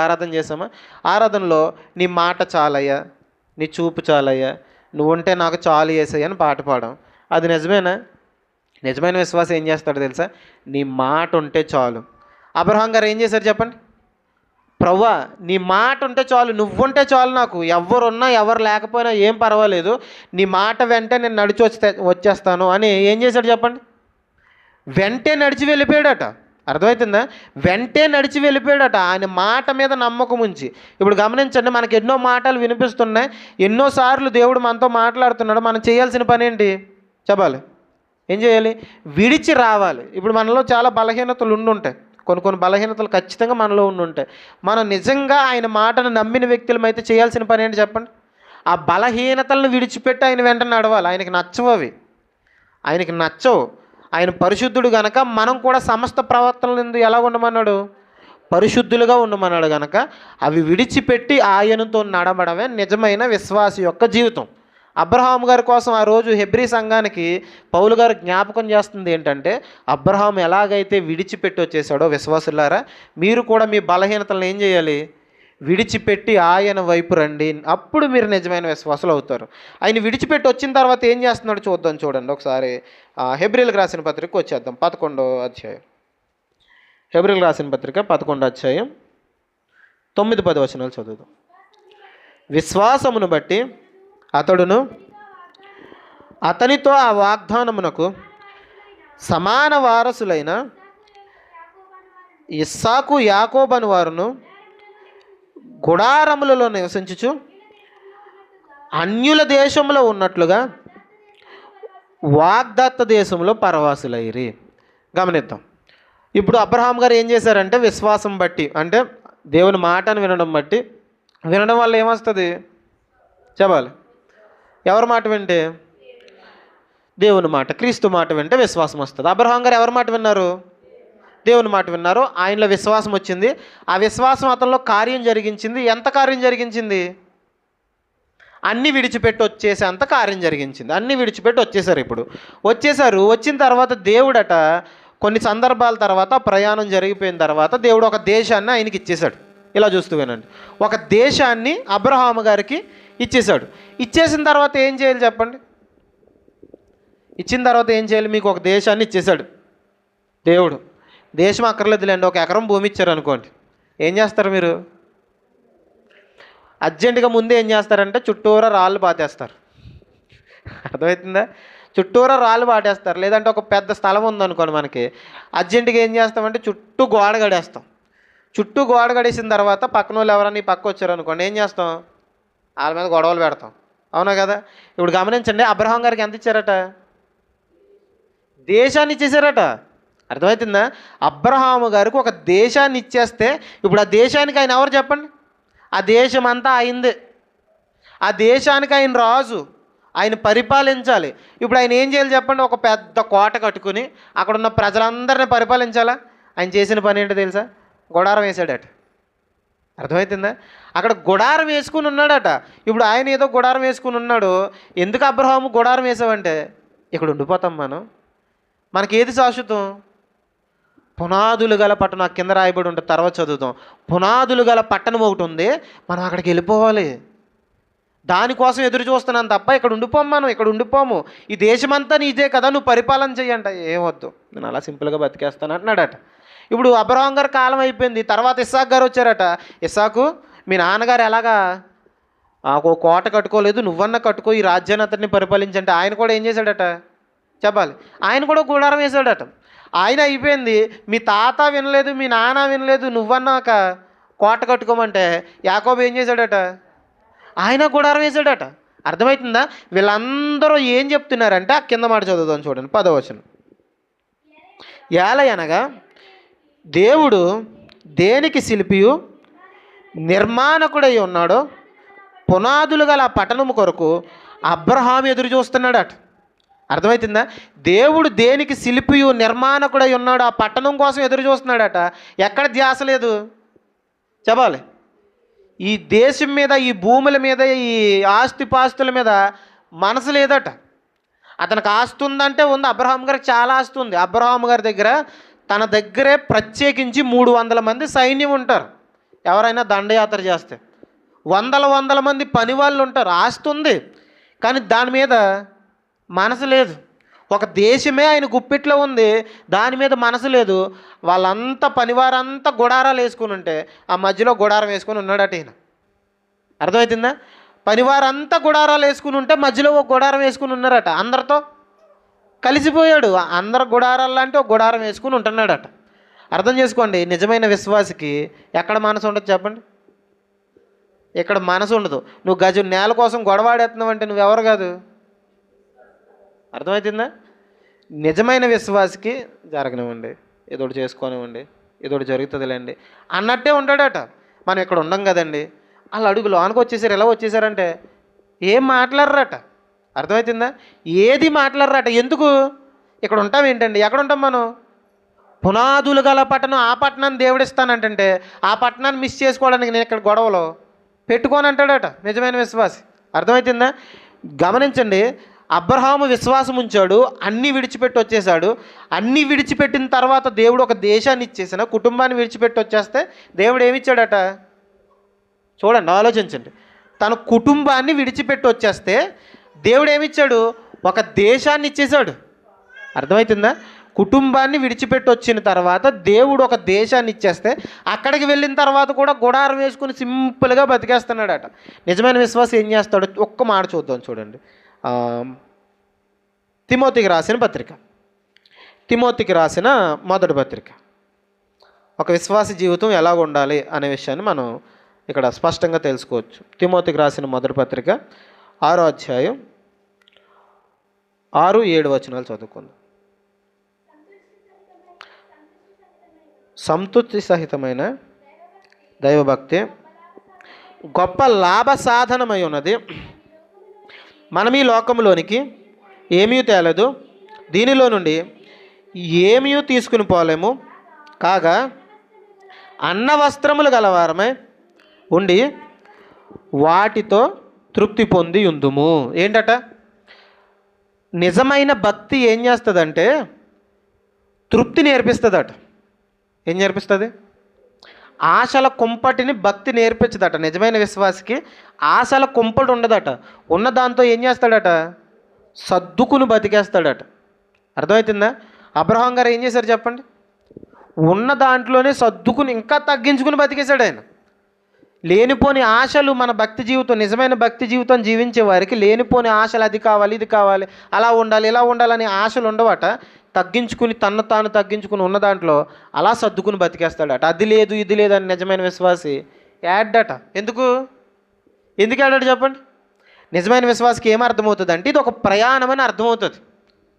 ఆరాధన చేసామా? ఆరాధనలో నీ మాట చాలయ్యా, నీ చూపు చాలయ్యా, నువ్వుంటే నాకు చాలు యేసయ్యా అని పాట పాడాం. అది నిజమేనా? నిజమైన విశ్వాసం ఏం చేస్తాడో తెలుసా? నీ మాట ఉంటే చాలు. అబ్రహాం గారు ఏం చేశారు చెప్పండి? ప్రభువా, నీ మాట ఉంటే చాలు, నువ్వుంటే చాలు, నాకు ఎవరున్నా ఎవరు లేకపోయినా ఏం పర్వాలేదు, నీ మాట వెంటే నేను నడిచి వచ్చేస్తాను అని ఏం చేశాడు చెప్పండి? వెంటే నడిచి వెళ్ళిపోయాడట. అర్థమవుతుందా? వెంటే నడిచి వెళ్ళిపోయాడట, ఆయన మాట మీద నమ్మకం ఉంచి. ఇప్పుడు గమనించండి, మనకి ఎన్నో మాటలు వినిపిస్తున్నాయి, ఎన్నోసార్లు దేవుడు మనతో మాట్లాడుతున్నాడు. మనం చేయాల్సిన పని ఏంటి చెప్పాలి? ఏం చేయాలి? విడిచి రావాలి. ఇప్పుడు మనలో చాలా బలహీనతలు ఉండుంటాయి, కొన్ని బలహీనతలు ఖచ్చితంగా మనలో ఉండుంటాయి. మనం నిజంగా ఆయన మాటను నమ్మిన వ్యక్తులమైతే చేయాల్సిన పని ఏంటి చెప్పండి? ఆ బలహీనతలను విడిచిపెట్టి ఆయన వెంట నడవాలి. ఆయనకి నచ్చవు. ఆయన పరిశుద్ధుడు గనక మనం కూడా సమస్త ప్రవర్తనలు ఎలా ఉండమన్నాడు? పరిశుద్ధులుగా ఉండమన్నాడు. గనక అవి విడిచిపెట్టి ఆయనతో నడవడమే నిజమైన విశ్వాసి యొక్క జీవితం. అబ్రహాం గారి కోసం ఆ రోజు హెబ్రీ సంఘానికి పౌలు గారు జ్ఞాపకం చేస్తుంది ఏంటంటే, అబ్రహాం ఎలాగైతే విడిచిపెట్టి వచ్చేసాడో విశ్వాసులారా, మీరు కూడా మీ బలహీనతలను ఏం చేయాలి? విడిచిపెట్టి ఆయన వైపు రండి, అప్పుడు మీరు నిజమైన విశ్వాసులు అవుతారు. ఆయన విడిచిపెట్టి వచ్చిన తర్వాత ఏం చేస్తున్నాడు చూద్దాం. చూడండి ఒకసారి హెబ్రీలకు రాసిన పత్రిక వచ్చేద్దాం. 11వ అధ్యాయం. హెబ్రీలకు రాసిన పత్రిక 11వ అధ్యాయం 9-10 వచనాలు చదువుదాం. విశ్వాసమును బట్టి అతడును అతనితో ఆ వాగ్దానమునకు సమాన వారసులైన ఇస్సాకు యాకోబను వారును గుడారములలో నివసించుచు అన్యుల దేశంలో ఉన్నట్లుగా వాగ్దత్త దేశంలో పరవాసులైరి. గమనిద్దాం. ఇప్పుడు అబ్రహాం గారు ఏం చేశారంటే విశ్వాసం బట్టి, అంటే దేవుని మాటను వినడం వల్ల ఏమొస్తుంది చెప్పాలి. ఎవరి మాట వింటే? దేవుని మాట, క్రీస్తు మాట వింటే విశ్వాసం వస్తుంది. అబ్రహాం గారు ఎవరి మాట విన్నారు? దేవుని మాట విన్నారు. ఆయనలో విశ్వాసం వచ్చింది. ఆ విశ్వాసం అతనిలో కార్యం జరిగించింది. ఎంత కార్యం జరిగించింది? అన్నీ విడిచిపెట్టి వచ్చేసేంత కార్యం జరిగించింది. అన్నీ విడిచిపెట్టి వచ్చేసారు. ఇప్పుడు వచ్చేసారు. వచ్చిన తర్వాత దేవుడట కొన్ని సందర్భాల తర్వాత ప్రయాణం జరిగిపోయిన తర్వాత దేవుడు ఒక దేశాన్ని ఆయనకి ఇచ్చేశాడు. ఇలా చూస్తూ వినండి. ఒక దేశాన్ని అబ్రహాము గారికి ఇచ్చేశాడు. ఇచ్చేసిన తర్వాత ఏం చేయాలి చెప్పండి? ఇచ్చిన తర్వాత ఏం చేయాలి? మీకు ఒక దేశాన్ని ఇచ్చేశాడు దేవుడు. దేశం అక్కర్లేదులేండి, 1 ఎకరం భూమి ఇచ్చారు అనుకోండి. ఏం చేస్తారు మీరు? అర్జెంటుగా ముందే ఏం చేస్తారంటే చుట్టూరా రాళ్ళు పాతేస్తారు. అర్థమవుతుందా? చుట్టూరా రాళ్ళు పాటేస్తారు. లేదంటే ఒక పెద్ద స్థలం ఉందనుకోండి మనకి, అర్జెంటుగా ఏం చేస్తామంటే చుట్టూ గోడ గడేస్తాం. చుట్టూ గోడ గడేసిన తర్వాత పక్కన వాళ్ళు ఎవరైనా ఈ పక్క వచ్చారనుకోండి, ఏం చేస్తాం? వాళ్ళ మీద గొడవలు పెడతాం. అవునా కదా? ఇప్పుడు గమనించండి, అబ్రహాం గారికి ఎంత ఇచ్చారట? దేశాన్ని ఇచ్చేసారట. అర్థమవుతుందా? అబ్రహాము గారికి ఒక దేశాన్ని ఇచ్చేస్తే ఇప్పుడు ఆ దేశానికి ఆయన ఎవరు చెప్పండి? ఆ దేశం అంతా అయిందే. ఆ దేశానికి ఆయన రాజు, ఆయన పరిపాలించాలి. ఇప్పుడు ఆయన ఏం చేయాలి చెప్పండి? ఒక పెద్ద కోట కట్టుకుని అక్కడ ఉన్న ప్రజలందరినీ పరిపాలించాలా? ఆయన చేసిన పని ఏంటో తెలుసా? గుడారం వేసాడట. అర్థమవుతుందా? అక్కడ గుడారం వేసుకుని ఉన్నాడట. ఇప్పుడు ఆయన ఏదో గుడారం వేసుకుని ఉన్నాడు. ఎందుకు అబ్రహాము గుడారం వేసావంటే, ఇక్కడ ఉండిపోతాం మనకి ఏది శాశ్వతం? పునాదులు గల పట్టణం. ఆ కింద రాయబడి ఉంటుంది, తర్వాత చదువుతాం. పునాదులు గల పట్టణం ఒకటి ఉంది, మనం అక్కడికి వెళ్ళిపోవాలి. దానికోసం ఎదురు చూస్తున్నాను తప్ప ఇక్కడ ఉండిపోము. ఈ దేశమంతా నీదే కదా, నువ్వు పరిపాలన చెయ్యంట. ఏమొద్దు, నేను అలా సింపుల్గా బతికేస్తాను అంటున్నాడట. ఇప్పుడు అబ్రహాం గారి కాలం అయిపోయింది. తర్వాత ఇస్సాకు గారు వచ్చారట. ఇస్సాకు, మీ నాన్నగారు ఎలాగా ఒక కోట కట్టుకోలేదు, నువ్వన్నా కట్టుకో, ఈ రాజ్యాన్ని అతన్ని పరిపాలించంటే ఆయన కూడా ఏం చేశాడట చెప్పాలి. ఆయన కూడా గుడారం వేసాడట. ఆయన అయిపోయింది. మీ తాత వినలేదు, మీ నాన్న వినలేదు, నువ్వన్నాక కోట కట్టుకోమంటే యాకోబు ఏం చేశాడట? ఆయన గుడారం వేసాడట. అర్థమవుతుందా? వీళ్ళందరూ ఏం చెప్తున్నారంటే ఆ కింద మాట చదువుదాం చూడండి, 10వ వచనం. ఏలయనగా దేవుడు దేనికి శిల్పియు నిర్మాణకుడై ఉన్నాడో పునాదులు గల పట్టణము కొరకు అబ్రహాం ఎదురు చూస్తున్నాడట. అర్థమవుతుందా? దేవుడు దేనికి శిల్పియు నిర్మాణకుడై ఉన్నాడు, ఆ పట్టణం కోసం ఎదురు చూస్తున్నాడట. ఎక్కడ ధ్యాస లేదు చెప్పాలి. ఈ దేశం మీద, ఈ భూముల మీద, ఈ ఆస్తిపాస్తుల మీద మనసు లేదట. అతనికి ఆస్తి ఉందంటే ఉంది. అబ్రహాం గారికి చాలా ఆస్తి ఉంది. అబ్రహాం గారి దగ్గర, తన దగ్గరే ప్రత్యేకించి 300 మంది సైన్యం ఉంటారు. ఎవరైనా దండయాత్ర చేస్తే వందల మంది పని వాళ్ళు ఉంటారు. ఆస్తి ఉంది, కానీ దాని మీద మనసు లేదు. ఒక దేశమే ఆయన గుప్పిట్లో ఉంది, దాని మీద మనసు లేదు. వాళ్ళంతా పనివారంతా గుడారాలు వేసుకుని ఉంటే ఆ మధ్యలో గుడారం వేసుకుని ఉన్నాడట ఈయన. అర్థమవుతుందా? పనివారంతా గుడారాలు వేసుకుని ఉంటే మధ్యలో ఒక గుడారం వేసుకుని ఉన్నారట. అందరితో కలిసిపోయాడు. అందరు గుడారాలు అంటే ఒక గుడారం వేసుకుని ఉంటున్నాడట. అర్థం చేసుకోండి, నిజమైన విశ్వాసికి ఎక్కడ మనసు ఉండదు చెప్పండి? ఇక్కడ మనసు ఉండదు. నువ్వు గజం నేల కోసం గొడవాడేస్తున్నావు అంటే నువ్వెవరు కాదు. అర్థమవుతుందా? నిజమైన విశ్వాసికి జరగనివ్వండి, ఏదోటి చేసుకోనివ్వండి, ఏదోటి జరుగుతుందిలేండి అన్నట్టే ఉంటాడట. మనం ఇక్కడ ఉండం కదండి, వాళ్ళు అడుగు లోనికి వచ్చేసారు, ఎలా వచ్చేసారంటే ఏం మాట్లాడరట. అర్థమవుతుందా? ఏది మాట్లాడరట. ఎందుకు? ఇక్కడ ఉంటాం ఏంటండి? ఎక్కడ ఉంటాం మనం? పునాదులు గల పట్టణం, ఆ పట్టణాన్ని దేవుడిస్తానంటే ఆ పట్టణాన్ని మిస్ చేసుకోవడానికి నేను ఇక్కడ గొడవలో పెట్టుకొని అంటాడట నిజమైన విశ్వాసి. అర్థమవుతుందా? గమనించండి, అబ్రహాము విశ్వాసం ఉంచాడు, అన్నీ విడిచిపెట్టి వచ్చేసాడు. అన్నీ విడిచిపెట్టిన తర్వాత దేవుడు ఒక దేశాన్ని ఇచ్చేసిన, కుటుంబాన్ని విడిచిపెట్టి వచ్చేస్తే దేవుడు ఏమిచ్చాడట? చూడండి, ఆలోచించండి. తన కుటుంబాన్ని విడిచిపెట్టి వచ్చేస్తే దేవుడు ఏమిచ్చాడు? ఒక దేశాన్ని ఇచ్చేశాడు. అర్థమవుతుందా? కుటుంబాన్ని విడిచిపెట్టి వచ్చిన తర్వాత దేవుడు ఒక దేశాన్ని ఇచ్చేస్తే అక్కడికి వెళ్ళిన తర్వాత కూడా గుడారం వేసుకుని సింపుల్గా బతికేస్తున్నాడట. నిజమైన విశ్వాసం ఏం చేస్తాడు? ఒక్క మాట చూద్దాం, చూడండి. తిమోతికి రాసిన పత్రిక, తిమోతికి రాసిన మొదటి పత్రిక. ఒక విశ్వాస జీవితం ఎలా ఉండాలి అనే విషయాన్ని మనం ఇక్కడ స్పష్టంగా తెలుసుకోవచ్చు. తిమోతికి రాసిన మొదటి పత్రిక 6వ అధ్యాయం 6-7 వచనాలు చదువుకుందాం. సంతృప్తి సహితమైన దైవభక్తి గొప్ప లాభ సాధనమై ఉన్నది. మనం ఈ లోకంలోనికి ఏమీ తేలదు, దీనిలో నుండి ఏమీ తీసుకుని పోలేము. కాగా అన్న వస్త్రములు గలవారమై ఉండి వాటితో తృప్తి పొంది ఉందుము. ఏంటట? నిజమైన భక్తి ఏం చేస్తుందంటే తృప్తి నేర్పిస్తుందట. ఏం నేర్పిస్తుంది? ఆశల కుంపటిని భక్తి నేర్పించదట. నిజమైన విశ్వాసికి ఆశల కుంపటి ఉండదట. ఉన్న దాంతో ఏం చేస్తాడట? సర్దుకుని బతికేస్తాడట. అర్థమవుతుందా? అబ్రహాం గారు ఏం చేశారు చెప్పండి? ఉన్న దాంట్లోనే సర్దుకుని ఇంకా తగ్గించుకుని బతికేశాడు ఆయన. లేనిపోని ఆశలు, మన భక్తి జీవితం, నిజమైన భక్తి జీవితం జీవించే వారికి లేనిపోని ఆశలు, అది కావాలి, ఇది కావాలి, అలా ఉండాలి, ఇలా ఉండాలని ఆశలు ఉండవట. తగ్గించుకుని, తన్ను తాను తగ్గించుకుని ఉన్న దాంట్లో అలా సర్దుకుని బతికేస్తాడట. అది లేదు, ఇది లేదని నిజమైన విశ్వాసి యాడ్డట. ఎందుకు యాడాడు చెప్పండి? నిజమైన విశ్వాసకి ఏమర్థమవుతుంది అంటే ఇది ఒక ప్రయాణం అని అర్థమవుతుంది.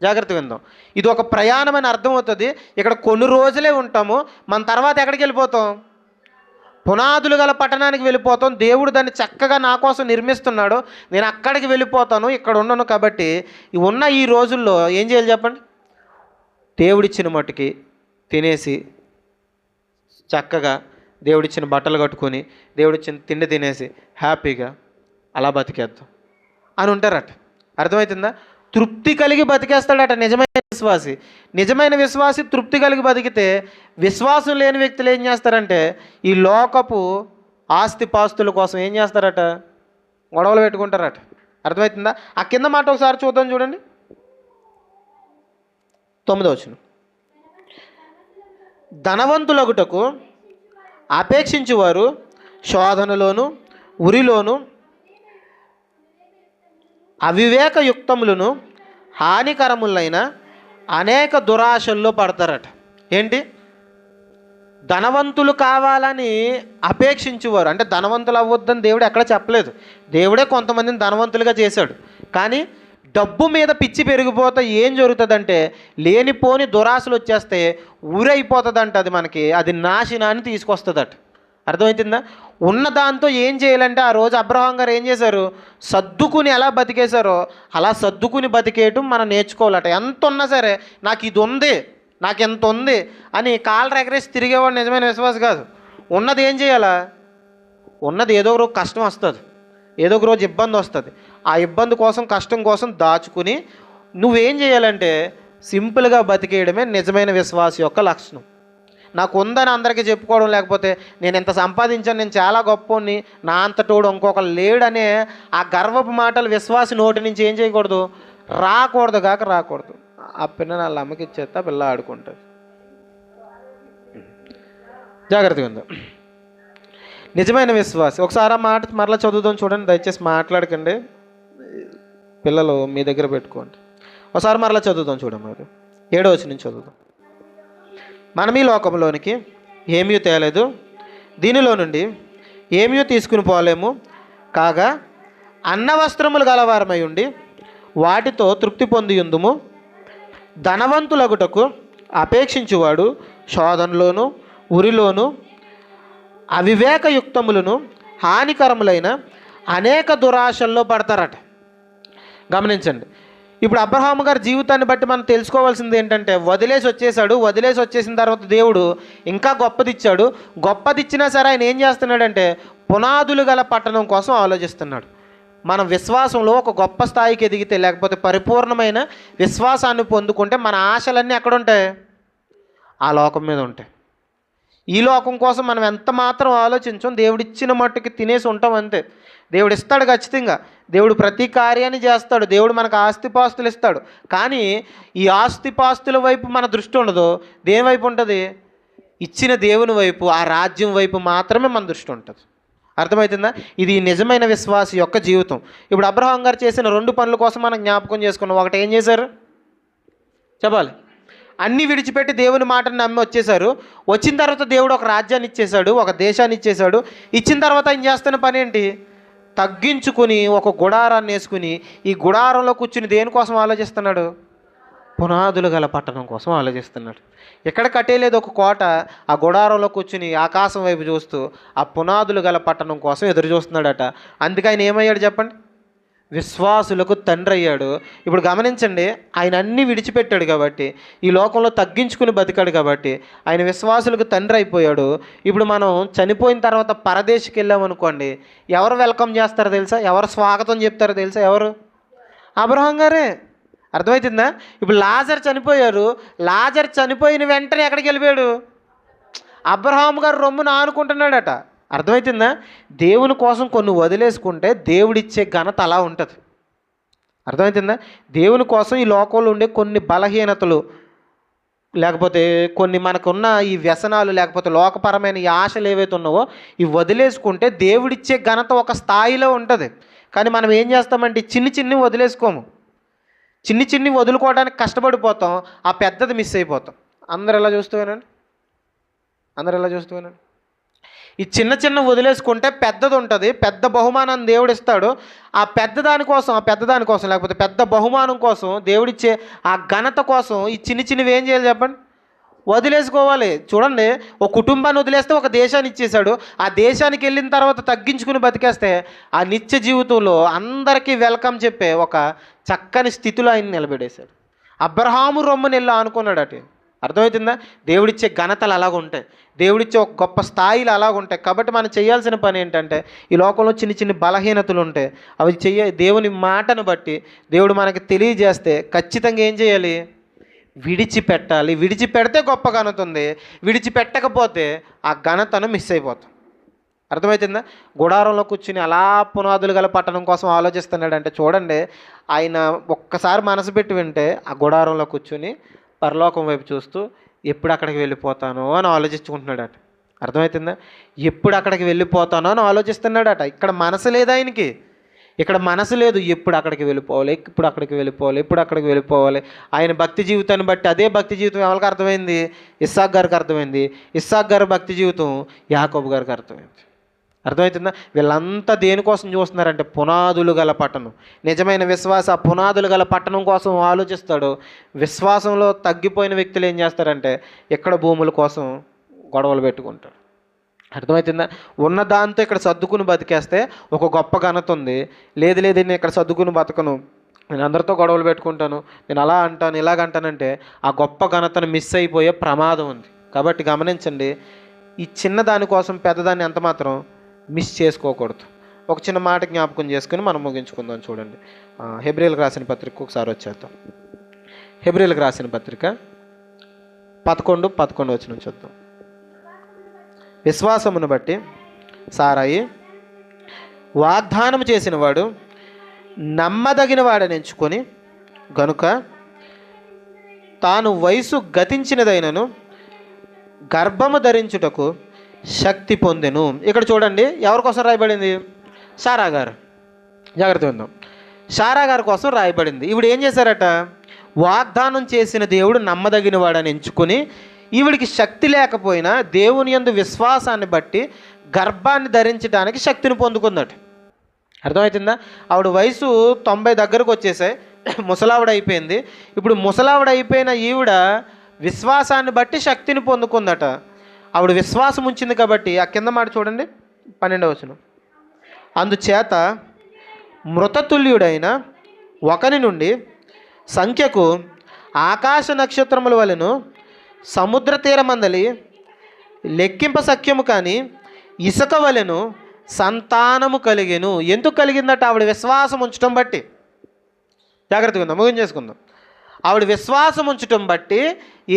జాగ్రత్త విందాం. ఇది ఒక ప్రయాణం అని అర్థమవుతుంది. ఇక్కడ కొన్ని రోజులే ఉంటాము, మన తర్వాత ఎక్కడికి వెళ్ళిపోతాం? పునాదులు గల పట్టణానికి వెళ్ళిపోతాం. దేవుడు దాన్ని చక్కగా నా కోసం నిర్మిస్తున్నాడు, నేను అక్కడికి వెళ్ళిపోతాను, ఇక్కడ ఉండను. కాబట్టి ఉన్న ఈ రోజుల్లో ఏం చేయాలి చెప్పండి? దేవుడిచ్చిన మట్టుకి తినేసి చక్కగా దేవుడిచ్చిన బట్టలు కట్టుకొని దేవుడిచ్చిన తిండి తినేసి హ్యాపీగా అలా బతికేద్దాం అని ఉంటారట. అర్థమవుతుందా? తృప్తి కలిగి బతికేస్తాడట నిజమైన విశ్వాసి. నిజమైన విశ్వాసి తృప్తి కలిగి బతికితే, విశ్వాసం లేని వ్యక్తులు ఏం చేస్తారంటే ఈ లోకపు ఆస్తిపాస్తుల కోసం ఏం చేస్తారట? గొడవలు పెట్టుకుంటారట. అర్థమవుతుందా? ఆ కింద మాట ఒకసారి చూద్దాం, చూడండి. 9వ వచనం. ధనవంతులగుటకు అపేక్షించువారు శోధనలోను ఉరిలోను అవివేకయుక్తములను హానికరములైన అనేక దురాశల్లో పడతారట. ఏంటి? ధనవంతులు కావాలని అపేక్షించేవారు. అంటే ధనవంతులు అవ్వద్దని దేవుడు ఎక్కడ చెప్పలేదు. దేవుడే కొంతమందిని ధనవంతులుగా చేశాడు. కానీ డబ్బు మీద పిచ్చి పెరిగిపోతే ఏం జరుగుతుందంటే లేనిపోని దురాశలు వచ్చేస్తే ఊరైపోతుందంట. అది మనకి అది నాశనాన్ని తీసుకొస్తుందట. అర్థమవుతుందా? ఉన్న దాంతో ఏం చేయాలంటే ఆ రోజు అబ్రహాం గారు ఏం చేశారు? సర్దుకుని ఎలా బతికేశారో అలా సర్దుకుని బతికేయటం మనం నేర్చుకోవాలట. ఎంత ఉన్నా సరే నాకు ఇది ఉంది, నాకు ఎంత ఉంది అని కాళ్ళు ఎగరేసి తిరిగేవాడు నిజమైన విశ్వాసం కాదు. ఉన్నది ఏం చేయాలా? ఉన్నది ఏదో ఒక రోజు కష్టం వస్తుంది, ఏదో ఒక రోజు ఇబ్బంది వస్తుంది. ఆ ఇబ్బంది కోసం, కష్టం కోసం దాచుకుని నువ్వేం చేయాలంటే సింపుల్గా బతికేయడమే నిజమైన విశ్వాస యొక్క లక్షణం. నాకు ఉందని అందరికీ చెప్పుకోవడం, లేకపోతే నేను ఎంత సంపాదించాను, నేను చాలా గొప్పని, నా అంతటోడు ఇంకొకరు లేడనే ఆ గర్వపు మాటలు విశ్వాసి నోటి నుంచి ఏం చేయకూడదు? రాకూడదు. ఆ పిన్న వాళ్ళ అమ్మకి ఇచ్చేస్తా, పిల్ల ఆడుకుంటుంది. జాగ్రత్తగా ఉందా? నిజమైన విశ్వాసి. ఒకసారి ఆ మాట మరలా చదువుదాం, చూడండి. దయచేసి మాట్లాడకండి, పిల్లలు మీ దగ్గర పెట్టుకోండి. ఒకసారి మరలా చదువుదాం, చూడండి. మరి 7వ వచనం నుంచి చదువుదాం. మనం ఈ లోకంలోనికి ఏమీ తేలేదు, దీనిలో నుండి ఏమీ తీసుకుని పోలేము. కాగా అన్న వస్త్రములు గలవారమై ఉండి వాటితో తృప్తి పొంది ఉందుము. ధనవంతులగుటకు అపేక్షించువాడు శోధనలోను ఉరిలోను అవివేకయుక్తములను హానికరములైన అనేక దురాశల్లో పడతారట. గమనించండి. ఇప్పుడు అబ్రహాము గారి జీవితాన్ని బట్టి మనం తెలుసుకోవాల్సింది ఏంటంటే వదిలేసి వచ్చేసాడు. వదిలేసి వచ్చేసిన తర్వాత దేవుడు ఇంకా గొప్పదిచ్చాడు. గొప్పదిచ్చినా సరే ఆయన ఏం చేస్తున్నాడంటే పునాదులు గల పట్టణం కోసం ఆలోచిస్తున్నాడు. మనం విశ్వాసంలో ఒక గొప్ప స్థాయికి ఎదిగితే, లేకపోతే పరిపూర్ణమైన విశ్వాసాన్ని పొందుకుంటే మన ఆశలన్నీ ఎక్కడ ఉంటాయి? ఆ లోకం మీద ఉంటాయి. ఈ లోకం కోసం మనం ఎంత మాత్రం ఆలోచించం, దేవుడిచ్చిన మట్టుకి తినేసి ఉంటాం అంతే. దేవుడు ఇస్తాడు ఖచ్చితంగా, దేవుడు ప్రతి కార్యాన్ని చేస్తాడు, దేవుడు మనకు ఆస్తిపాస్తులు ఇస్తాడు. కానీ ఈ ఆస్తిపాస్తుల వైపు మన దృష్టి ఉండదు. దేని వైపు ఉంటుంది? ఇచ్చిన దేవుని వైపు, ఆ రాజ్యం వైపు మాత్రమే మన దృష్టి ఉంటుంది. అర్థమవుతుందా? ఇది నిజమైన విశ్వాసి యొక్క జీవితం. ఇప్పుడు అబ్రహాం గారు చేసిన 2 పనుల కోసం మనం జ్ఞాపకం చేసుకున్నాం. ఒకటి ఏం చేశారు చెప్పాలి? అన్నీ విడిచిపెట్టి దేవుని మాటను నమ్మి వచ్చేసారు. వచ్చిన తర్వాత దేవుడు ఒక రాజ్యాన్ని ఇచ్చేశాడు, ఒక దేశాన్ని ఇచ్చేశాడు. ఇచ్చిన తర్వాత ఆయన చేస్తున్న పని ఏంటి? తగ్గించుకుని ఒక గుడారాన్ని వేసుకుని ఈ గుడారంలో కూర్చుని దేనికోసం ఆలోచిస్తున్నాడు? పునాదులు గల పట్టణం కోసం ఆలోచిస్తున్నాడు. ఎక్కడ కట్టేలేదు ఒక కోట, ఆ గుడారంలో కూర్చుని ఆకాశం వైపు చూస్తూ ఆ పునాదులు గల పట్టణం కోసం ఎదురు చూస్తున్నాడట. అందుకే ఆయన ఏమయ్యాడు చెప్పండి? విశ్వాసులకు తండ్రి అయ్యాడు. ఇప్పుడు గమనించండి, ఆయన అన్నీ విడిచిపెట్టాడు కాబట్టి, ఈ లోకంలో తగ్గించుకుని బతికాడు కాబట్టి ఆయన విశ్వాసులకు తండ్రి అయిపోయాడు. ఇప్పుడు మనం చనిపోయిన తర్వాత పరదేశికి వెళ్ళామనుకోండి, ఎవరు వెల్కమ్ చేస్తారో తెలుసా? ఎవరు స్వాగతం చెప్తారో తెలుసా? ఎవరు? అబ్రహాం గారే. అర్థమవుతుందా? ఇప్పుడు లాజర్ చనిపోయారు. లాజర్ చనిపోయిన వెంటనే ఎక్కడికి వెళ్ళిపోయాడు? అబ్రహాం గారు రొమ్మును ఆనుకుంటున్నాడట. అర్థమవుతుందా? దేవుని కోసం కొన్ని వదిలేసుకుంటే దేవుడిచ్చే ఘనత అలా ఉంటుంది. అర్థమవుతుందా? దేవుని కోసం ఈ లోకంలో ఉండే కొన్ని బలహీనతలు, లేకపోతే కొన్ని మనకున్న ఈ వ్యసనాలు, లేకపోతే లోకపరమైన ఈ ఆశలు ఏవైతే ఉన్నావో ఇవి వదిలేసుకుంటే దేవుడిచ్చే ఘనత ఒక స్థాయిలో ఉంటుంది. కానీ మనం ఏం చేస్తామంటే చిన్ని వదిలేసుకోము. చిన్ని వదులుకోవడానికి కష్టపడిపోతాం, ఆ పెద్దది మిస్ అయిపోతాం. అందరు ఎలా చూస్తూవేనండి? ఈ చిన్న వదిలేసుకుంటే పెద్దది ఉంటుంది, పెద్ద బహుమానాన్ని దేవుడు ఇస్తాడు. ఆ పెద్ద దానికోసం లేకపోతే పెద్ద బహుమానం కోసం, దేవుడిచ్చే ఆ ఘనత కోసం ఈ చిన్నవి ఏం చేయాలి చెప్పండి? వదిలేసుకోవాలి. చూడండి, ఒక కుటుంబాన్ని వదిలేస్తే ఒక దేశాన్ని ఇచ్చేశాడు. ఆ దేశానికి వెళ్ళిన తర్వాత తగ్గించుకుని బతికేస్తే ఆ నిత్య జీవితంలో అందరికీ వెల్కమ్ చెప్పే ఒక చక్కని స్థితిలో ఆయన నిలబెడేశాడు. అబ్రహాము రొమ్ముని వెళ్ళి ఆనుకున్నాడు అటు. అర్థమవుతుందా? దేవుడిచ్చే ఘనతలు అలాగ ఉంటాయి, దేవుడిచ్చే ఒక గొప్ప స్థాయిలు అలాగ ఉంటాయి. కాబట్టి మనం చేయాల్సిన పని ఏంటంటే, ఈ లోకంలో చిన్న బలహీనతలు ఉంటాయి, అవి దేవుని మాటను బట్టి దేవుడు మనకి తెలియజేస్తే ఖచ్చితంగా ఏం చేయాలి? విడిచిపెట్టాలి. విడిచిపెడితే గొప్ప ఘనత ఉంది, విడిచిపెట్టకపోతే ఆ ఘనతను మిస్ అయిపోతాం. అర్థమవుతుందా? గుడారంలో కూర్చుని అలా పునాదులు గల పట్టణం కోసం ఆలోచిస్తున్నాడంటే చూడండి, ఆయన ఒక్కసారి మనసు పెట్టి వింటే ఆ గుడారంలో కూర్చుని పరలోకం వైపు చూస్తూ ఎప్పుడు అక్కడికి వెళ్ళిపోతానో అని ఆలోచించుకుంటున్నాడట. అర్థమవుతుందా? ఎప్పుడు అక్కడికి వెళ్ళిపోతానో అని ఆలోచిస్తున్నాడట. ఇక్కడ మనసు లేదు ఆయనకి, ఇక్కడ మనసు లేదు. ఎప్పుడు అక్కడికి వెళ్ళిపోవాలి, ఎప్పుడు అక్కడికి వెళ్ళిపోవాలి. ఆయన భక్తి జీవితాన్ని బట్టి అదే భక్తి జీవితం ఎవరికి అర్థమైంది? ఇస్సాక్ గారికి అర్థమైంది. ఇస్సాక్ గారి భక్తి జీవితం యాకోబు గారికి అర్థమైంది. అర్థమవుతుందా? వీళ్ళంతా దేనికోసం చూస్తున్నారంటే పునాదులు గల పట్టణం. నిజమైన విశ్వాస ఆ పునాదులు గల పట్టణం కోసం ఆలోచిస్తాడు. విశ్వాసంలో తగ్గిపోయిన వ్యక్తులు ఏం చేస్తారంటే ఇక్కడ భూముల కోసం గొడవలు పెట్టుకుంటాడు. అర్థమవుతుందా? ఉన్న దాంతో ఇక్కడ సర్దుకుని బతికేస్తే ఒక గొప్ప ఘనత ఉంది. లేదు నేను ఇక్కడ సర్దుకుని బతకను, నేను అందరితో గొడవలు పెట్టుకుంటాను, నేను అలా అంటాను ఇలాగంటానంటే ఆ గొప్ప ఘనతను మిస్ అయిపోయే ప్రమాదం ఉంది. కాబట్టి గమనించండి, ఈ చిన్న దానికోసం పెద్దదాన్ని ఎంత మాత్రం మిస్ చేసుకోకూడదు. ఒక చిన్న మాట జ్ఞాపకం చేసుకుని మనం ముగించుకుందాం. చూడండి, హెబ్రీయులకు రాసిన పత్రిక ఒకసారి వచ్చేద్దాం. హెబ్రీయులకు రాసిన పత్రిక 11 వచనం చూద్దాం. విశ్వాసమును బట్టి సారాయి వాగ్దానం చేసిన వాడు నమ్మదగిన వాడని ఎంచుకొని గనుక తాను వయసు గతించినదైనను గర్భము ధరించుటకు శక్తి పొందెను. ఇక్కడ చూడండి, ఎవరి కోసం రాయబడింది? సారా గారు. జాగ్రత్త ఉందాం, సారా గారి కోసం రాయబడింది. ఇప్పుడు ఏం చేశారట? వాగ్దానం చేసిన దేవుడు నమ్మదగిన వాడని ఎంచుకొని ఈవిడికి శక్తి లేకపోయినా దేవుని యందు విశ్వాసాన్ని బట్టి గర్భాన్ని ధరించడానికి శక్తిని పొందుకుందట. అర్థమవుతుందా? ఆవిడ వయసు 90 దగ్గరకు వచ్చేసాయి, ముసలావిడ అయిపోయింది. ఇప్పుడు ముసలావిడ అయిపోయిన ఈవిడ విశ్వాసాన్ని బట్టి శక్తిని పొందుకుందట. ఆవిడ విశ్వాసం ఉంచింది కాబట్టి ఆ కింద మాట చూడండి, 12వ వచనం. అందుచేత మృతతుల్యుడైన ఒకని నుండి సంఖ్యకు ఆకాశ నక్షత్రముల వలెను సముద్ర తీరమందలి లెక్కింప సఖ్యము కానీ ఇసుక వలెను సంతానము కలిగెను. ఎందుకు కలిగిందట? ఆవిడ విశ్వాసం ఉంచడం బట్టి. జాగ్రత్తగా ఉందాం, ముగించేసుకుందాం. ఆవిడ విశ్వాసం ఉంచడం బట్టి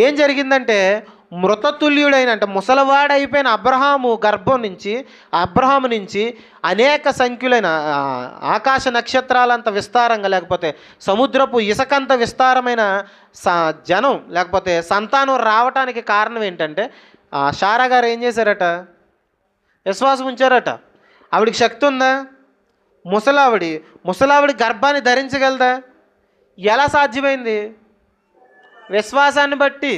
ఏం జరిగిందంటే మృతతుల్యుడైన అంటే ముసలివాడైపోయిన అబ్రహాము నుంచి అనేక సంఖ్యులైన ఆకాశ నక్షత్రాలంత విస్తారంగా, లేకపోతే సముద్రపు ఇసుకంత విస్తారమైన జనం లేకపోతే సంతానం రావటానికి కారణం ఏంటంటే శారా గారు ఏం చేశారట? విశ్వాసం ఉంచారట. ఆవిడికి శక్తి ఉందా? ముసలావిడి గర్భాన్ని ధరించగలదా? ఎలా సాధ్యమైంది? విశ్వాసాన్ని బట్టి.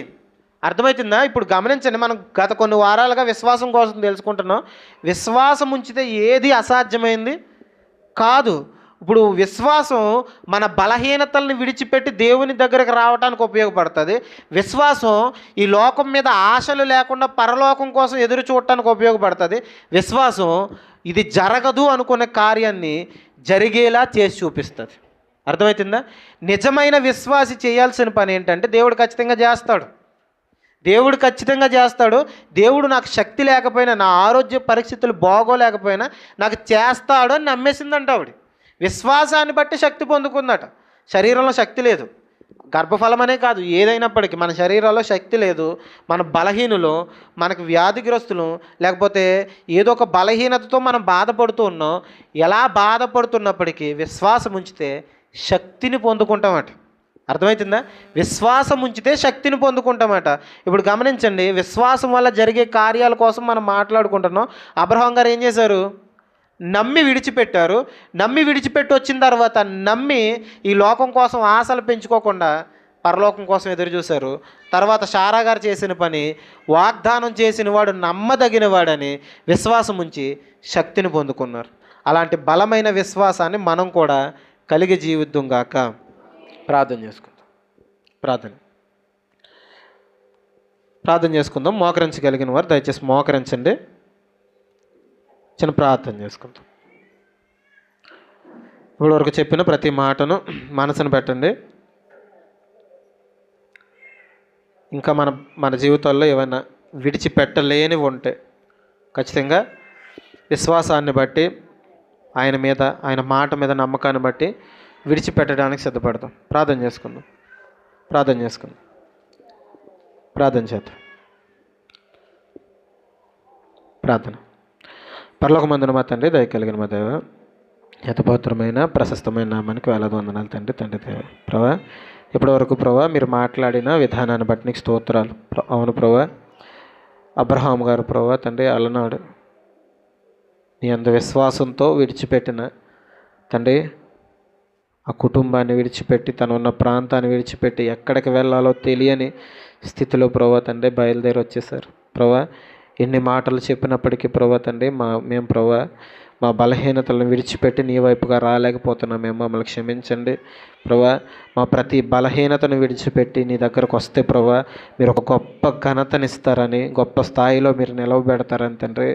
అర్థమవుతుందా? ఇప్పుడు గమనించండి, మనం గత కొన్ని వారాలుగా విశ్వాసం కోసం తెలుసుకుంటున్నాం. విశ్వాసం ఉంచితే ఏది అసాధ్యమైంది కాదు. ఇప్పుడు విశ్వాసం మన బలహీనతల్ని విడిచిపెట్టి దేవుని దగ్గరకు రావడానికి ఉపయోగపడుతుంది. విశ్వాసం ఈ లోకం మీద ఆశలు లేకుండా పరలోకం కోసం ఎదురు చూడటానికి ఉపయోగపడుతుంది. విశ్వాసం ఇది జరగదు అనుకునే కార్యాన్ని జరిగేలా చేసి చూపిస్తుంది. అర్థమవుతుందా? నిజమైన విశ్వాసి చేయాల్సిన పని ఏంటంటే దేవుడు ఖచ్చితంగా చేస్తాడు. దేవుడు నాకు శక్తి లేకపోయినా, నా ఆరోగ్య పరిస్థితులు బాగోలేకపోయినా నాకు చేస్తాడు అని నమ్మేసిందంట ఆవిడ. విశ్వాసాన్ని బట్టి శక్తి పొందుకుందట. శరీరంలో శక్తి లేదు, గర్భఫలమనే కాదు, ఏదైనప్పటికీ మన శరీరంలో శక్తి లేదు. మన బలహీనులు, మనకు వ్యాధిగ్రస్తులు, లేకపోతే ఏదో ఒక బలహీనతతో మనం బాధపడుతూ ఉన్నాం. ఎలా బాధపడుతున్నప్పటికీ విశ్వాసం ఉంచితే శక్తిని పొందుకుంటామట. అర్థమవుతుందా? విశ్వాసం ఉంచితే శక్తిని పొందుకుంటామట. ఇప్పుడు గమనించండి, విశ్వాసం వల్ల జరిగే కార్యాల కోసం మనం మాట్లాడుకుంటున్నాం. అబ్రహాం గారు ఏం చేశారు? నమ్మి విడిచిపెట్టి వచ్చిన తర్వాత ఈ లోకం కోసం ఆశలు పెంచుకోకుండా పరలోకం కోసం ఎదురు చూశారు. తర్వాత శారా గారు చేసిన పని, వాగ్దానం చేసిన వాడు నమ్మదగిన వాడని విశ్వాసం ఉంచి శక్తిని పొందుకున్నారు. అలాంటి బలమైన విశ్వాసాన్ని మనం కూడా కలిగి జీవిద్దాం గాక. ప్రార్థన చేసుకుందాం. మోకరించగలిగిన వారు దయచేసి మోకరించండి. చిన్న ప్రార్థన చేసుకుందాం. ఇప్పుడు వరకు చెప్పిన ప్రతి మాటను మనసును పెట్టండి. ఇంకా మన జీవితాల్లో ఏమైనా విడిచిపెట్టలేనివి ఉంటే ఖచ్చితంగా విశ్వాసాన్ని బట్టి, ఆయన మాట మీద నమ్మకాన్ని బట్టి విడిచిపెట్టడానికి సిద్ధపడతాం. ప్రార్థన చేద్దాం. ప్రార్థన. పరలోకమందున మా తండ్రి, దయ కలిగిన మా దేవ, యథాపవిత్రమైన ప్రశస్తమైన నామానికి వేలాది వందనాలు తండ్రి. దేవ ప్రభా, ఇప్పటివరకు ప్రభా మీరు మాట్లాడిన విధానాన్ని బట్టి నీకు స్తోత్రాలు. అవును ప్రభా, అబ్రహాం గారు ప్రభా తండ్రి అలనాడు నీ అందు విశ్వాసంతో విడిచిపెట్టిన తండ్రి ఆ కుటుంబాన్ని విడిచిపెట్టి, తను ఉన్న ప్రాంతాన్ని విడిచిపెట్టి ఎక్కడికి వెళ్ళాలో తెలియని స్థితిలో ప్రభా తండ్రి బయలుదేరి వచ్చేసారు. ప్రభా, ఎన్ని మాటలు చెప్పినప్పటికీ ప్రభా తండ్రి మేము ప్రభా మా బలహీనతలను విడిచిపెట్టి నీ వైపుగా రాలేకపోతున్నాం. మేము మమ్మల్ని క్షమించండి ప్రభా. మా ప్రతి బలహీనతను విడిచిపెట్టి నీ దగ్గరకు వస్తే ప్రభా మీరు ఒక గొప్ప ఘనతనిస్తారని, గొప్ప స్థాయిలో మీరు నిలవబెడతారని తండ్రి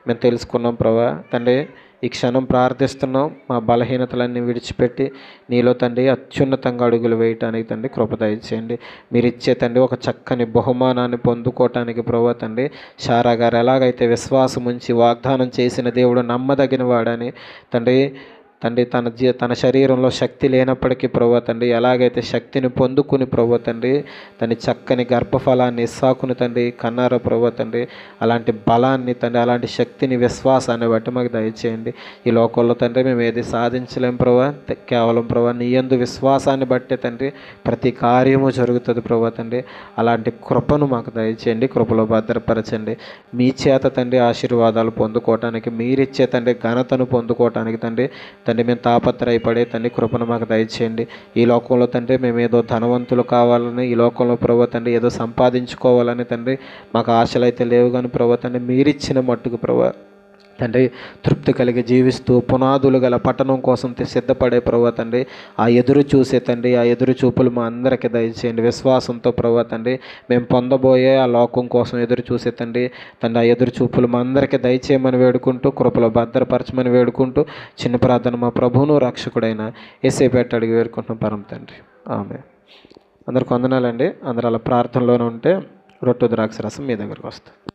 మేము తెలుసుకున్నాం ప్రభా. తండ్రి, ఈ క్షణం ప్రార్థిస్తున్నాం, మా బలహీనతలన్నీ విడిచిపెట్టి నీలో తండ్రి అత్యున్నతంగా అడుగులు వేయటానికి తండ్రి కృప దయచేయండి. మీరు ఇచ్చే తండ్రి ఒక చక్కని బహుమానాన్ని పొందుకోవటానికి ప్రభా తండ్రి శారా గారు ఎలాగైతే విశ్వాసం ఉంచి వాగ్దానం చేసిన దేవుడు నమ్మదగిన వాడని తండ్రి తన శరీరంలో శక్తి లేనప్పటికీ ప్రభా తండ్రి ఎలాగైతే శక్తిని పొందుకుని ప్రభా తండ్రి తన చక్కని గర్భఫలాన్ని ఇస్సాకుని తండ్రి కన్నారో ప్రభా తండ్రి, అలాంటి బలాన్ని తండ్రి, అలాంటి శక్తిని, విశ్వాసాన్ని బట్టి మాకు దయచేయండి. ఈ లోకంలో తండ్రి మేము ఏది సాధించలేం ప్రభా, కేవలం ప్రభా నీ యందు విశ్వాసాన్ని బట్టే తండ్రి ప్రతి కార్యము జరుగుతుంది ప్రభా తండ్రి. అలాంటి కృపను మాకు దయచేయండి, కృపలో భద్రపరచండి. మీ చేత తండ్రి ఆశీర్వాదాలు పొందుకోవటానికి, మీరిచ్చే తండ్రి ఘనతను పొందుకోవటానికి తండ్రి మేము తాపత్రయపడే తండ్రి కృపను మాకు దయచేయండి. ఈ లోకంలో తండ్రి మేము ఏదో ధనవంతులు కావాలని, ఈ లోకంలో ప్రభు తండ్రి ఏదో సంపాదించుకోవాలని తండ్రి మాకు ఆశలు అయితే లేవు. కానీ ప్రభు తండ్రి మీరిచ్చిన మట్టుకు ప్రభు తండ్రి తృప్తి కలిగి జీవిస్తూ పునాదులు గల పట్టణం కోసం సిద్ధపడే ప్రభు తండ్రి ఆ ఎదురు చూసే తండ్రి ఆ ఎదురు చూపులు మా అందరికీ దయచేయండి. విశ్వాసంతో ప్రభు తండ్రి మేము పొందబోయే ఆ లోకం కోసం ఎదురు చూసే తండ్రి ఆ ఎదురు చూపులు మా అందరికీ దయచేయమని వేడుకుంటూ, కృపలో భద్రపరచమని వేడుకుంటూ చిన్న ప్రార్థన మా ప్రభువును రక్షకుడైన యేసయ్య అడిగి వేడుకుంటున్నాం పరమ తండ్రి, ఆమె. అందరికి వందనాలండి. అందరూ అలా ప్రార్థనలోనే ఉంటే రొట్టె ద్రాక్ష రసం మీ దగ్గరకు వస్తుంది.